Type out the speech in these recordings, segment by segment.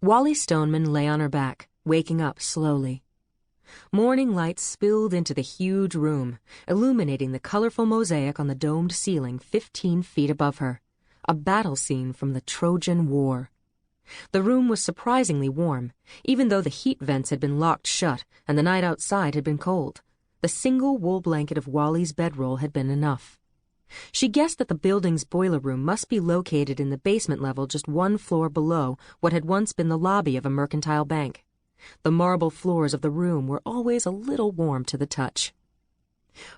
Wally Stoneman lay on her back, waking up slowly. Morning light spilled into the huge room, illuminating the colorful mosaic on the domed ceiling 15 feet above her, a battle scene from the Trojan War. The room was surprisingly warm, even though the heat vents had been locked shut and the night outside had been cold. The single wool blanket of Wally's bedroll had been enough. She guessed that the building's boiler room must be located in the basement level just 1 floor below what had once been the lobby of a mercantile bank. The marble floors of the room were always a little warm to the touch.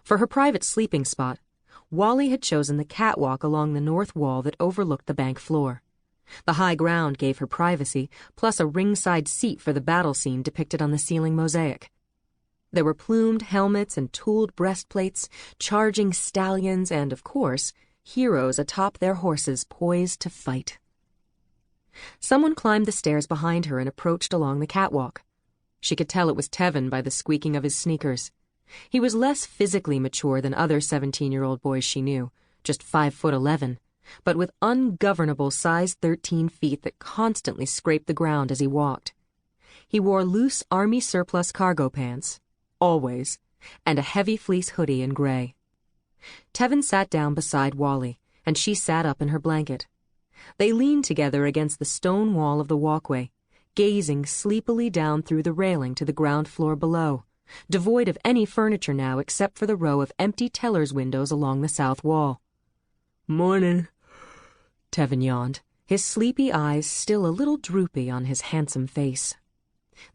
For her private sleeping spot, Wally had chosen the catwalk along the north wall that overlooked the bank floor. The high ground gave her privacy, plus a ringside seat for the battle scene depicted on the ceiling mosaic. There were plumed helmets and tooled breastplates, charging stallions, and, of course, heroes atop their horses poised to fight. Someone climbed the stairs behind her and approached along the catwalk. She could tell it was Tevin by the squeaking of his sneakers. He was less physically mature than other 17-year-old boys she knew, just 5'11", but with ungovernable size 13 feet that constantly scraped the ground as he walked. He wore loose army surplus cargo pants, always, and a heavy fleece hoodie in gray. Tevin sat down beside Wally, and she sat up in her blanket. They leaned together against the stone wall of the walkway, gazing sleepily down through the railing to the ground floor below, devoid of any furniture now except for the row of empty teller's windows along the south wall. "Morning," Tevin yawned, his sleepy eyes still a little droopy on his handsome face.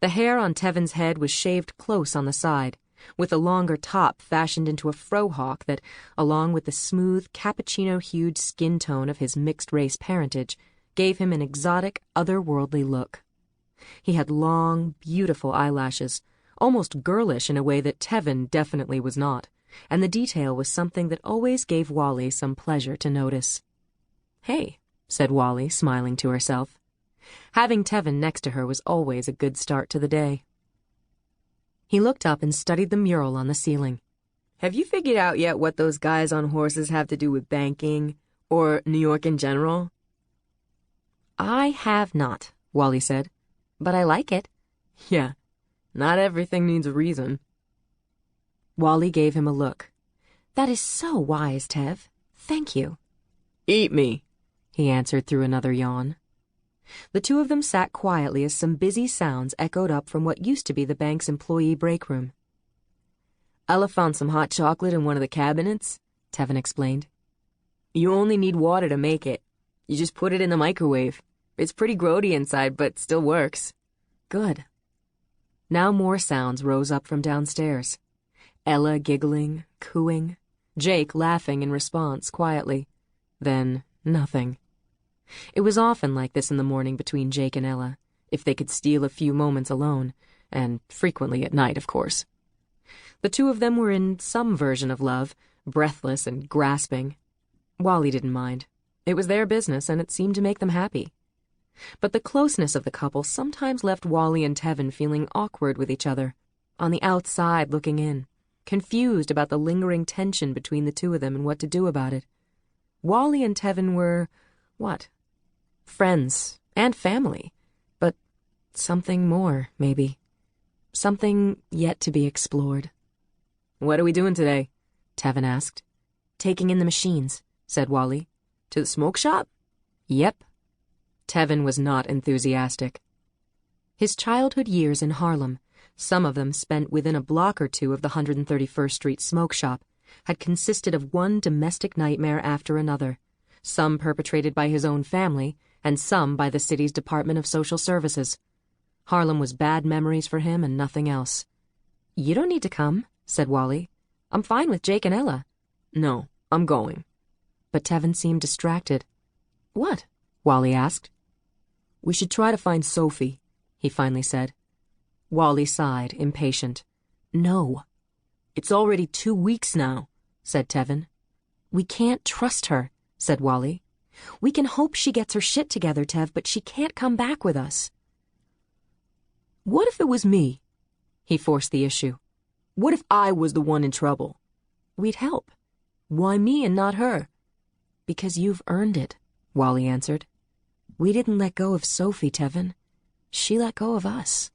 The hair on Tevin's head was shaved close on the side, with a longer top fashioned into a frohawk that, along with the smooth, cappuccino-hued skin tone of his mixed-race parentage, gave him an exotic, otherworldly look. He had long, beautiful eyelashes, almost girlish in a way that Tevin definitely was not, and the detail was something that always gave Wally some pleasure to notice. "Hey," said Wally, smiling to herself. Having Tevin next to her was always a good start to the day. He looked up and studied the mural on the ceiling. "Have you figured out yet what those guys on horses have to do with banking, or New York in general?" "I have not," Wally said, "but I like it." "Yeah, not everything needs a reason." Wally gave him a look. "That is so wise, Tev. Thank you." "Eat me," he answered through another yawn. The two of them sat quietly as some busy sounds echoed up from what used to be the bank's employee break room. "Ella found some hot chocolate in one of the cabinets," Tevin explained. "You only need water to make it. You just put it in the microwave. It's pretty grody inside, but still works." "Good." Now more sounds rose up from downstairs. Ella giggling, cooing, Jake laughing in response quietly. Then nothing. It was often like this in the morning between Jake and Ella, if they could steal a few moments alone, and frequently at night, of course. The two of them were in some version of love, breathless and grasping. Wally didn't mind. It was their business, and it seemed to make them happy. But the closeness of the couple sometimes left Wally and Tevin feeling awkward with each other, on the outside looking in, confused about the lingering tension between the two of them and what to do about it. Wally and Tevin were, what? Friends and family, but something more, maybe. Something yet to be explored. "What are we doing today?" Tevin asked. "Taking in the machines," said Wally. "To the smoke shop?" "Yep." Tevin was not enthusiastic. His childhood years in Harlem, some of them spent within a block or two of the 131st Street smoke shop, had consisted of one domestic nightmare after another, some perpetrated by his own family, and some by the city's Department of Social Services. Harlem was bad memories for him and nothing else. "You don't need to come," said Wally. "I'm fine with Jake and Ella." "No, I'm going." But Tevin seemed distracted. "What?" Wally asked. "We should try to find Sophie," he finally said. Wally sighed, impatient. "No." "It's already 2 weeks now," said Tevin. "We can't trust her," said Wally. "We can hope she gets her shit together, Tev, but she can't come back with us." "What if it was me?" He forced the issue. "What if I was the one in trouble?" "We'd help." "Why me and not her?" "Because you've earned it," Wally answered. "We didn't let go of Sophie, Tevin. she let go of us.